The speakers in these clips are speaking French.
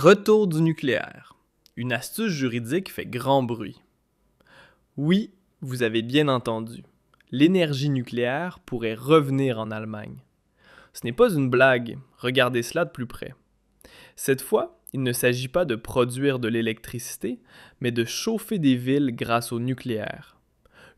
Retour du nucléaire. Une astuce juridique fait grand bruit. Oui, vous avez bien entendu. L'énergie nucléaire pourrait revenir en Allemagne. Ce n'est pas une blague, regardez cela de plus près. Cette fois, il ne s'agit pas de produire de l'électricité, mais de chauffer des villes grâce au nucléaire.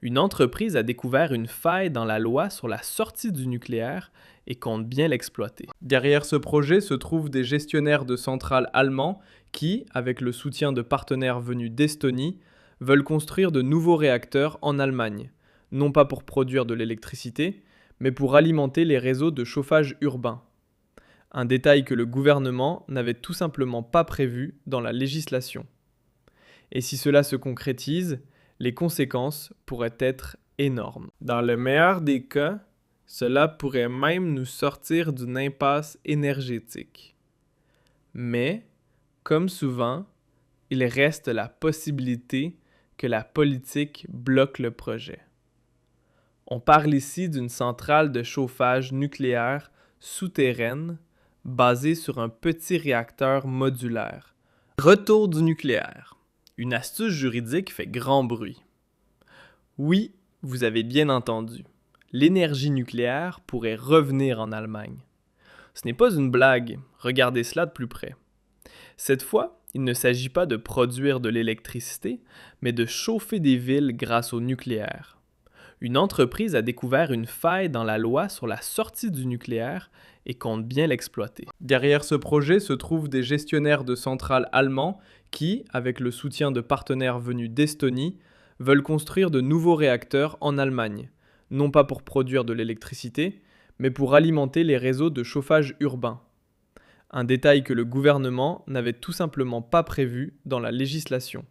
Une entreprise a découvert une faille dans la loi sur la sortie du nucléaire et compte bien l'exploiter. Derrière ce projet se trouvent des gestionnaires de centrales allemands qui, avec le soutien de partenaires venus d'Estonie, veulent construire de nouveaux réacteurs en Allemagne, non pas pour produire de l'électricité, mais pour alimenter les réseaux de chauffage urbain. Un détail que le gouvernement n'avait tout simplement pas prévu dans la législation. Et si cela se concrétise, les conséquences pourraient être énormes. Dans le meilleur des cas, cela pourrait même nous sortir d'une impasse énergétique. Mais, comme souvent, il reste la possibilité que la politique bloque le projet. On parle ici d'une centrale de chauffage nucléaire souterraine basée sur un petit réacteur modulaire. Retour du nucléaire. Une astuce juridique fait grand bruit. Oui, vous avez bien entendu. L'énergie nucléaire pourrait revenir en Allemagne. Ce n'est pas une blague, regardez cela de plus près. Cette fois, il ne s'agit pas de produire de l'électricité, mais de chauffer des villes grâce au nucléaire. Une entreprise a découvert une faille dans la loi sur la sortie du nucléaire et compte bien l'exploiter. Derrière ce projet se trouvent des gestionnaires de centrales allemands qui, avec le soutien de partenaires venus d'Estonie, veulent construire de nouveaux réacteurs en Allemagne, non pas pour produire de l'électricité, mais pour alimenter les réseaux de chauffage urbain. Un détail que le gouvernement n'avait tout simplement pas prévu dans la législation.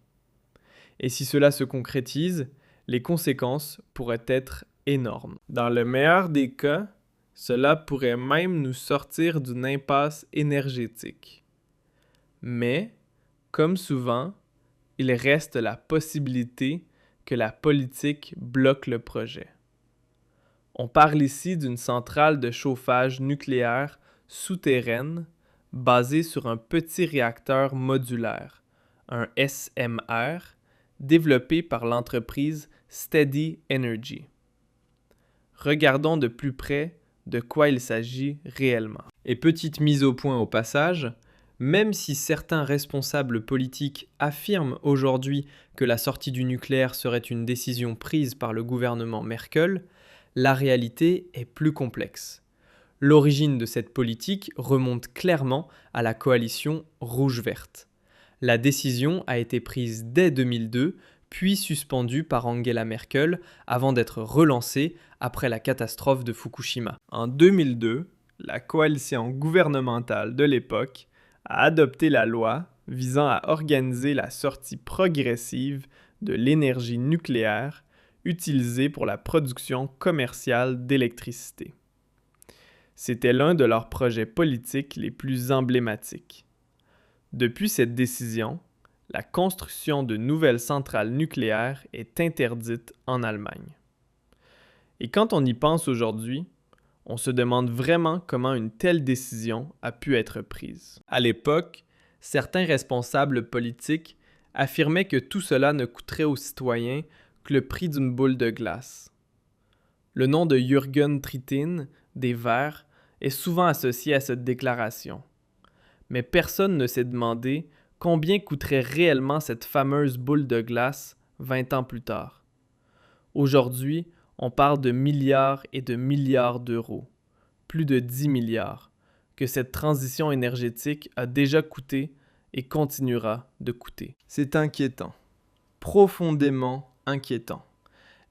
Et si cela se concrétise, les conséquences pourraient être énormes. Dans le meilleur des cas, cela pourrait même nous sortir d'une impasse énergétique. Mais, comme souvent, il reste la possibilité que la politique bloque le projet. On parle ici d'une centrale de chauffage nucléaire souterraine basée sur un petit réacteur modulaire, un SMR, développé par l'entreprise Steady Energy. Regardons de plus près de quoi il s'agit réellement. Et petite mise au point au passage, même si certains responsables politiques affirment aujourd'hui que la sortie du nucléaire serait une décision prise par le gouvernement Merkel, la réalité est plus complexe. L'origine de cette politique remonte clairement à la coalition rouge-verte. La décision a été prise dès 2002, puis suspendue par Angela Merkel avant d'être relancée après la catastrophe de Fukushima. En 2002, la coalition gouvernementale de l'époque a adopté la loi visant à organiser la sortie progressive de l'énergie nucléaire utilisée pour la production commerciale d'électricité. C'était l'un de leurs projets politiques les plus emblématiques. Depuis cette décision, la construction de nouvelles centrales nucléaires est interdite en Allemagne. Et quand on y pense aujourd'hui, on se demande vraiment comment une telle décision a pu être prise. À l'époque, certains responsables politiques affirmaient que tout cela ne coûterait aux citoyens que le prix d'une boule de glace. Le nom de Jürgen Trittin, des Verts, est souvent associé à cette déclaration. Mais personne ne s'est demandé combien coûterait réellement cette fameuse boule de glace 20 ans plus tard. Aujourd'hui, on parle de milliards et de milliards d'euros, plus de 10 milliards, que cette transition énergétique a déjà coûté et continuera de coûter. C'est inquiétant, profondément inquiétant.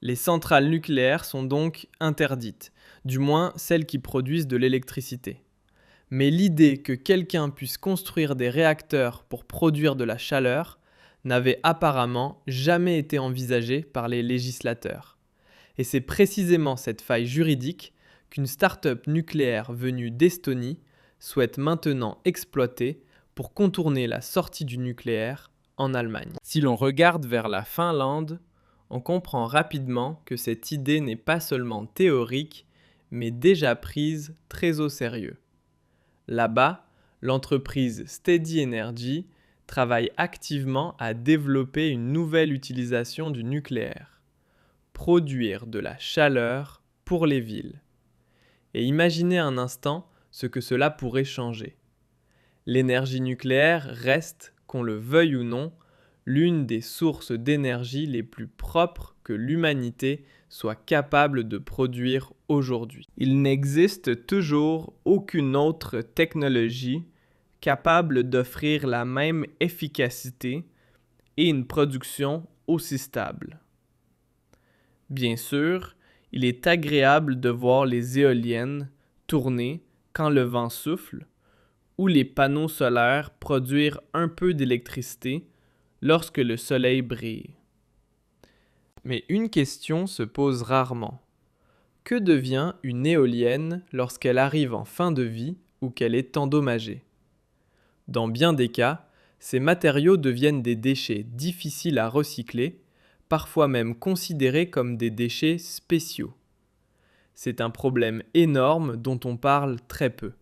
Les centrales nucléaires sont donc interdites, du moins celles qui produisent de l'électricité. Mais l'idée que quelqu'un puisse construire des réacteurs pour produire de la chaleur n'avait apparemment jamais été envisagée par les législateurs. Et c'est précisément cette faille juridique qu'une start-up nucléaire venue d'Estonie souhaite maintenant exploiter pour contourner la sortie du nucléaire en Allemagne. Si l'on regarde vers la Finlande, on comprend rapidement que cette idée n'est pas seulement théorique, mais déjà prise très au sérieux. Là-bas, l'entreprise Steady Energy travaille activement à développer une nouvelle utilisation du nucléaire: produire de la chaleur pour les villes. Et imaginez un instant ce que cela pourrait changer. L'énergie nucléaire reste, qu'on le veuille ou non, l'une des sources d'énergie les plus propres que l'humanité soit capable de produire aujourd'hui. Il n'existe toujours aucune autre technologie capable d'offrir la même efficacité et une production aussi stable. Bien sûr, il est agréable de voir les éoliennes tourner quand le vent souffle ou les panneaux solaires produire un peu d'électricité lorsque le soleil brille. Mais une question se pose rarement. Que devient une éolienne lorsqu'elle arrive en fin de vie ou qu'elle est endommagée? Dans bien des cas, ces matériaux deviennent des déchets difficiles à recycler, parfois même considérés comme des déchets spéciaux. C'est un problème énorme dont on parle très peu.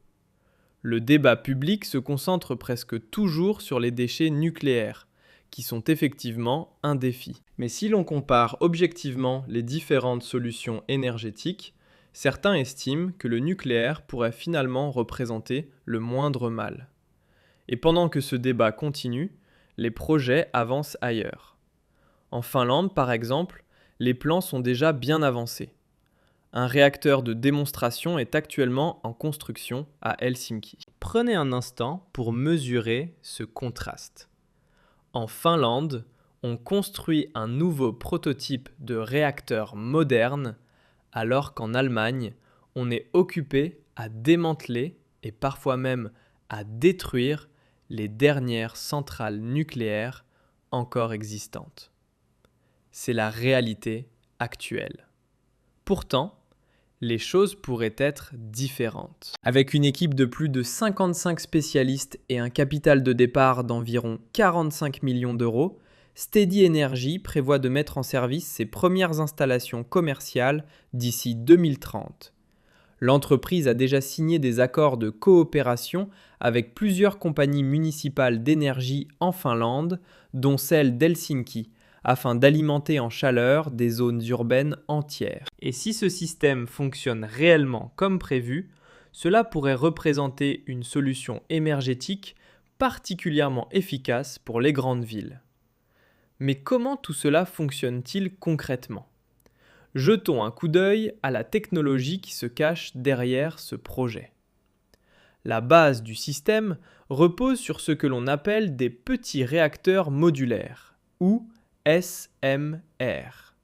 Le débat public se concentre presque toujours sur les déchets nucléaires, qui sont effectivement un défi. Mais si l'on compare objectivement les différentes solutions énergétiques, certains estiment que le nucléaire pourrait finalement représenter le moindre mal. Et pendant que ce débat continue, les projets avancent ailleurs. En Finlande, par exemple, les plans sont déjà bien avancés. Un réacteur de démonstration est actuellement en construction à Helsinki. Prenez un instant pour mesurer ce contraste. En Finlande, on construit un nouveau prototype de réacteur moderne, alors qu'en Allemagne, on est occupé à démanteler et parfois même à détruire les dernières centrales nucléaires encore existantes. C'est la réalité actuelle. Pourtant, les choses pourraient être différentes. Avec une équipe de plus de 55 spécialistes et un capital de départ d'environ 45 millions d'euros, Steady Energy prévoit de mettre en service ses premières installations commerciales d'ici 2030. L'entreprise a déjà signé des accords de coopération avec plusieurs compagnies municipales d'énergie en Finlande, dont celle d'Helsinki, afin d'alimenter en chaleur des zones urbaines entières. Et si ce système fonctionne réellement comme prévu, cela pourrait représenter une solution énergétique particulièrement efficace pour les grandes villes. Mais comment tout cela fonctionne-t-il concrètement ? Jetons un coup d'œil à la technologie qui se cache derrière ce projet. La base du système repose sur ce que l'on appelle des petits réacteurs modulaires, ou SMR.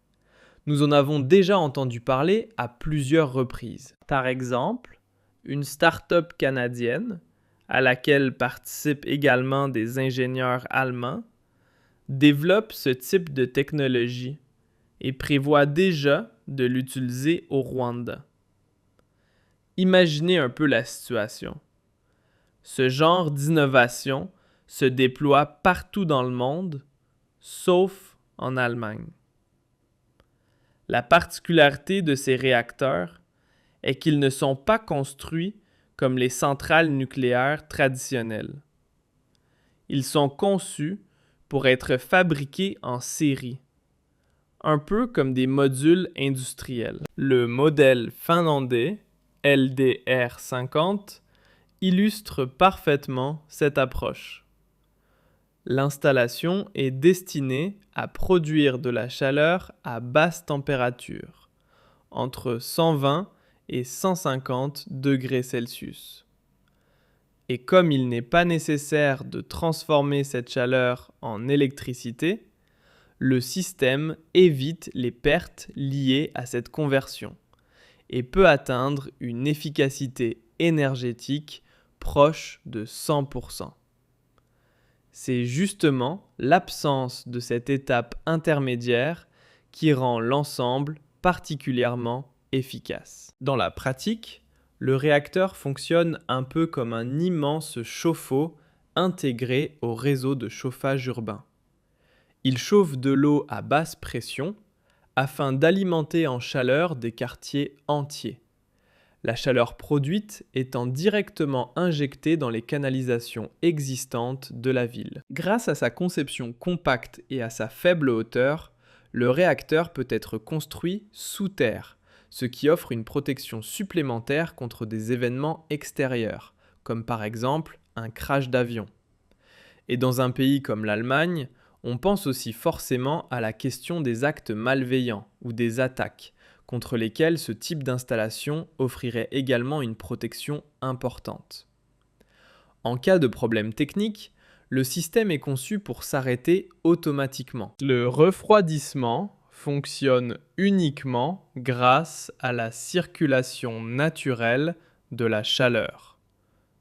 Nous en avons déjà entendu parler à plusieurs reprises. Par exemple, une start-up canadienne, à laquelle participent également des ingénieurs allemands, développe ce type de technologie et prévoit déjà de l'utiliser au Rwanda. Imaginez un peu la situation. Ce genre d'innovation se déploie partout dans le monde, sauf en Allemagne. La particularité de ces réacteurs est qu'ils ne sont pas construits comme les centrales nucléaires traditionnelles. Ils sont conçus pour être fabriqués en série, un peu comme des modules industriels. Le modèle finlandais LDR50 illustre parfaitement cette approche. L'installation est destinée à produire de la chaleur à basse température, entre 120 et 150 degrés Celsius. Et comme il n'est pas nécessaire de transformer cette chaleur en électricité, le système évite les pertes liées à cette conversion et peut atteindre une efficacité énergétique proche de 100%. C'est justement l'absence de cette étape intermédiaire qui rend l'ensemble particulièrement efficace. Dans la pratique, le réacteur fonctionne un peu comme un immense chauffe-eau intégré au réseau de chauffage urbain. Il chauffe de l'eau à basse pression afin d'alimenter en chaleur des quartiers entiers. la chaleur produite étant directement injectée dans les canalisations existantes de la ville. Grâce à sa conception compacte et à sa faible hauteur, le réacteur peut être construit sous terre, ce qui offre une protection supplémentaire contre des événements extérieurs, comme par exemple un crash d'avion. Et dans un pays comme l'Allemagne, on pense aussi forcément à la question des actes malveillants ou des attaques, contre lesquels ce type d'installation offrirait également une protection importante. En cas de problème technique, le système est conçu pour s'arrêter automatiquement. Le refroidissement fonctionne uniquement grâce à la circulation naturelle de la chaleur,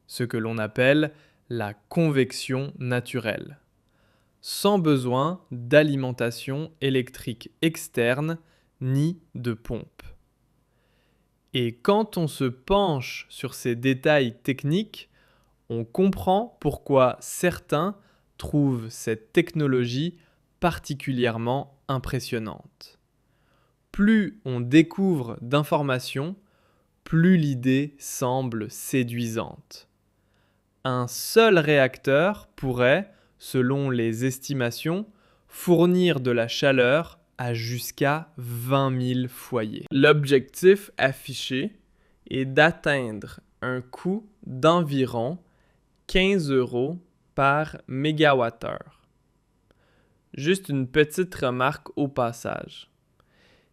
ce que l'on appelle la convection naturelle, sans besoin d'alimentation électrique externe ni de pompe. Et quand on se penche sur ces détails techniques, on comprend pourquoi certains trouvent cette technologie particulièrement impressionnante. Plus on découvre d'informations, plus l'idée semble séduisante. Un seul réacteur pourrait, selon les estimations, fournir de la chaleur à jusqu'à 20 000 foyers. L'objectif affiché est d'atteindre un coût d'environ 15 € par mégawattheure. Juste une petite remarque au passage.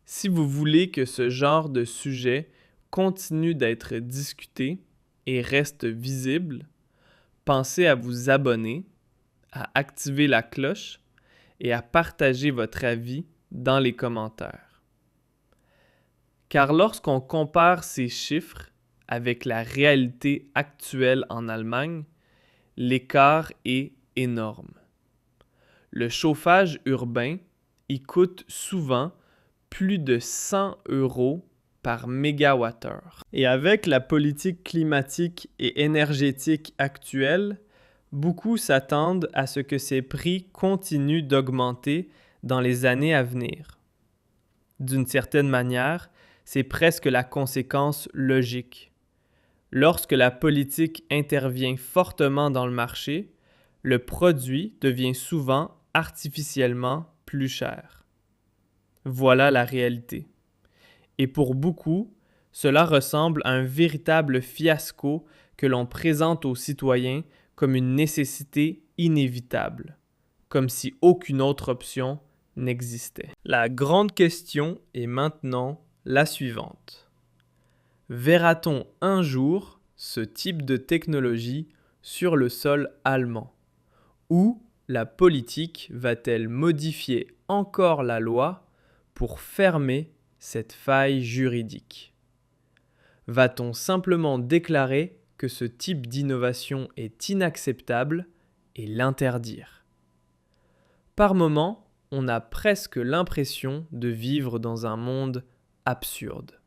Si vous voulez que ce genre de sujet continue d'être discuté et reste visible, pensez à vous abonner, à activer la cloche et à partager votre avis dans les commentaires. Car lorsqu'on compare ces chiffres avec la réalité actuelle en Allemagne, l'écart est énorme. Le chauffage urbain y coûte souvent plus de 100 € par mégawattheure. Et avec la politique climatique et énergétique actuelle, beaucoup s'attendent à ce que ces prix continuent d'augmenter dans les années à venir. D'une certaine manière, c'est presque la conséquence logique. Lorsque la politique intervient fortement dans le marché, le produit devient souvent artificiellement plus cher. Voilà la réalité. Et pour beaucoup, cela ressemble à un véritable fiasco que l'on présente aux citoyens comme une nécessité inévitable, comme si aucune autre option n'existait. La grande question est maintenant la suivante. Verra-t-on un jour ce type de technologie sur le sol allemand? Ou la politique va-t-elle modifier encore la loi pour fermer cette faille juridique? Va-t-on simplement déclarer que ce type d'innovation est inacceptable et l'interdire? Par moments, on a presque l'impression de vivre dans un monde absurde.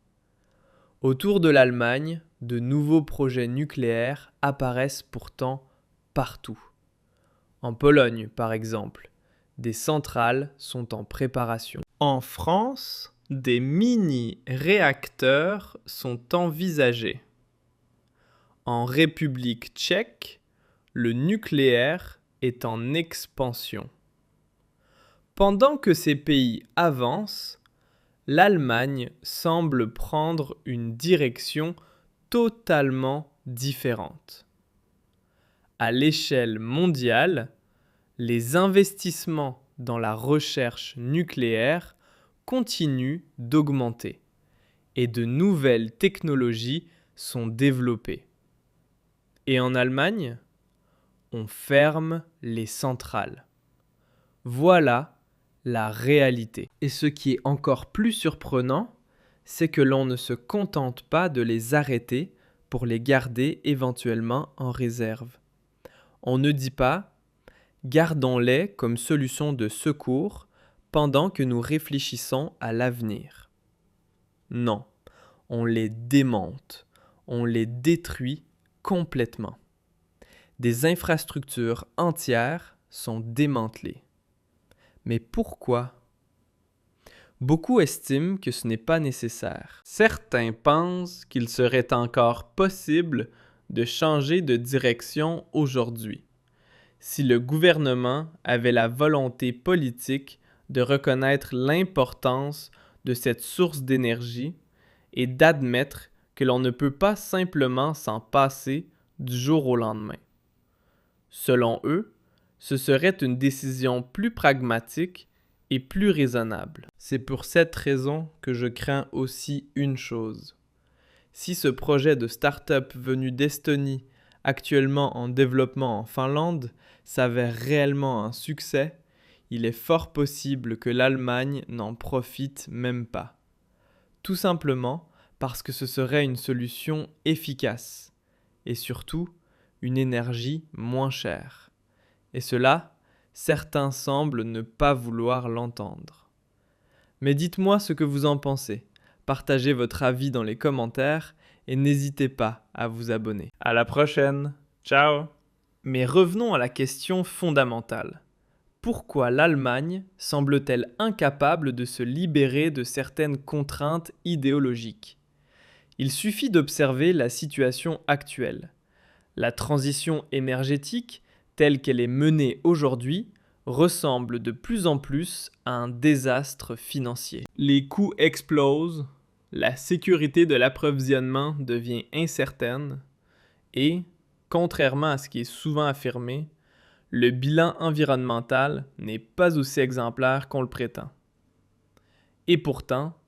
Autour de l'Allemagne, de nouveaux projets nucléaires apparaissent pourtant partout. En Pologne, par exemple, des centrales sont en préparation. En France, des mini-réacteurs sont envisagés. En République tchèque, le nucléaire est en expansion. Pendant que ces pays avancent, l'Allemagne semble prendre une direction totalement différente. À l'échelle mondiale, les investissements dans la recherche nucléaire continuent d'augmenter et de nouvelles technologies sont développées. Et en Allemagne, on ferme les centrales. Voilà la réalité. Et ce qui est encore plus surprenant, c'est que l'on ne se contente pas de les arrêter pour les garder éventuellement en réserve. On ne dit pas « gardons-les comme solution de secours pendant que nous réfléchissons à l'avenir ». Non, on les démonte, on les détruit complètement. Des infrastructures entières sont démantelées. Mais pourquoi? Beaucoup estiment que ce n'est pas nécessaire. Certains pensent qu'il serait encore possible de changer de direction aujourd'hui, si le gouvernement avait la volonté politique de reconnaître l'importance de cette source d'énergie et d'admettre que l'on ne peut pas simplement s'en passer du jour au lendemain. Selon eux, ce serait une décision plus pragmatique et plus raisonnable. C'est pour cette raison que je crains aussi une chose. Si ce projet de start-up venu d'Estonie, actuellement en développement en Finlande, s'avère réellement un succès, il est fort possible que l'Allemagne n'en profite même pas. Tout simplement parce que ce serait une solution efficace et surtout une énergie moins chère. Et cela, certains semblent ne pas vouloir l'entendre. Mais dites-moi ce que vous en pensez. Partagez votre avis dans les commentaires et n'hésitez pas à vous abonner. À la prochaine. Ciao. Mais revenons à la question fondamentale. Pourquoi l'Allemagne semble-t-elle incapable de se libérer de certaines contraintes idéologiques ? Il suffit d'observer la situation actuelle. La transition énergétique, telle qu'elle est menée aujourd'hui, ressemble de plus en plus à un désastre financier. Les coûts explosent, la sécurité de l'approvisionnement devient incertaine et, contrairement à ce qui est souvent affirmé, le bilan environnemental n'est pas aussi exemplaire qu'on le prétend. Et pourtant,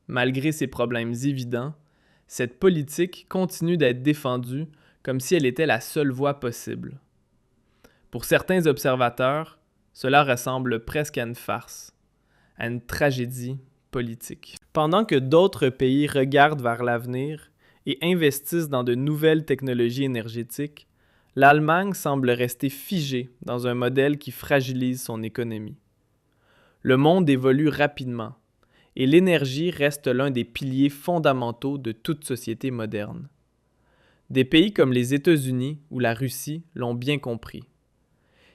malgré ces problèmes évidents, cette politique continue d'être défendue comme si elle était la seule voie possible. Pour certains observateurs, cela ressemble presque à une farce, à une tragédie politique. Pendant que d'autres pays regardent vers l'avenir et investissent dans de nouvelles technologies énergétiques, l'Allemagne semble rester figée dans un modèle qui fragilise son économie. Le monde évolue rapidement et l'énergie reste l'un des piliers fondamentaux de toute société moderne. Des pays comme les États-Unis ou la Russie l'ont bien compris.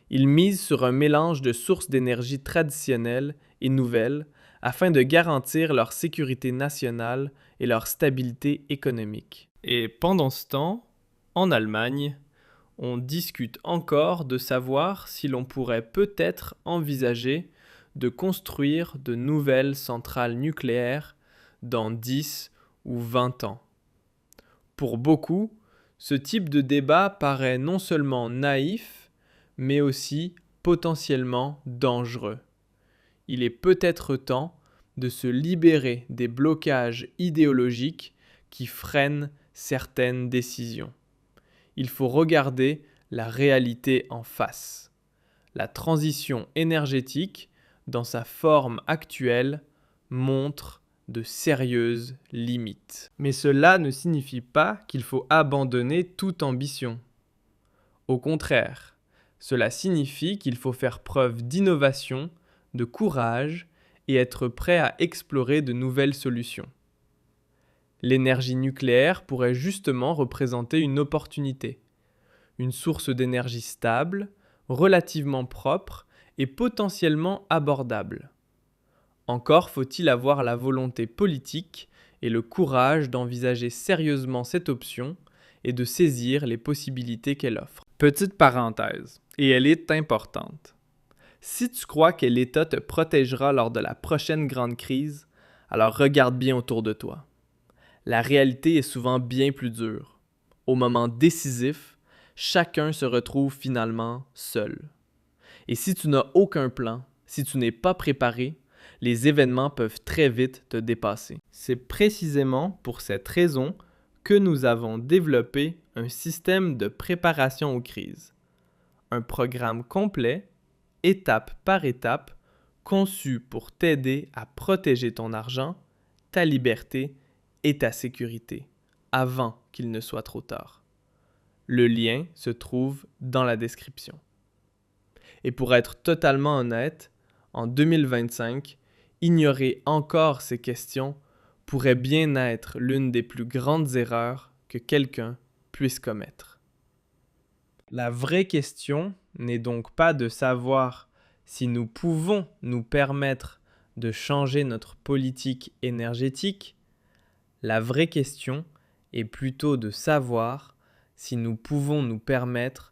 Ils misent sur un mélange de sources d'énergie traditionnelles et nouvelles afin de garantir leur sécurité nationale et leur stabilité économique. Et pendant ce temps, en Allemagne, on discute encore de savoir si l'on pourrait peut-être envisager de construire de nouvelles centrales nucléaires dans 10 ou 20 ans. Pour beaucoup, ce type de débat paraît non seulement naïf, mais aussi potentiellement dangereux. Il est peut-être temps de se libérer des blocages idéologiques qui freinent certaines décisions. Il faut regarder la réalité en face. La transition énergétique, dans sa forme actuelle, montre de sérieuses limites. Mais cela ne signifie pas qu'il faut abandonner toute ambition. Au contraire, cela signifie qu'il faut faire preuve d'innovation, de courage et être prêt à explorer de nouvelles solutions. L'énergie nucléaire pourrait justement représenter une opportunité, une source d'énergie stable, relativement propre et potentiellement abordable. Encore faut-il avoir la volonté politique et le courage d'envisager sérieusement cette option et de saisir les possibilités qu'elle offre. Petite parenthèse, et elle est importante. Si tu crois que l'État te protégera lors de la prochaine grande crise, alors regarde bien autour de toi. La réalité est souvent bien plus dure. Au moment décisif, chacun se retrouve finalement seul. Et si tu n'as aucun plan, si tu n'es pas préparé, les événements peuvent très vite te dépasser. C'est précisément pour cette raison que nous avons développé un système de préparation aux crises. Un programme complet, étape par étape, conçu pour t'aider à protéger ton argent, ta liberté et ta sécurité, avant qu'il ne soit trop tard. Le lien se trouve dans la description. Et pour être totalement honnête, en 2025, ignorer encore ces questions pourrait bien être l'une des plus grandes erreurs que quelqu'un puisse commettre. La vraie question n'est donc pas de savoir si nous pouvons nous permettre de changer notre politique énergétique, la vraie question est plutôt de savoir si nous pouvons nous permettre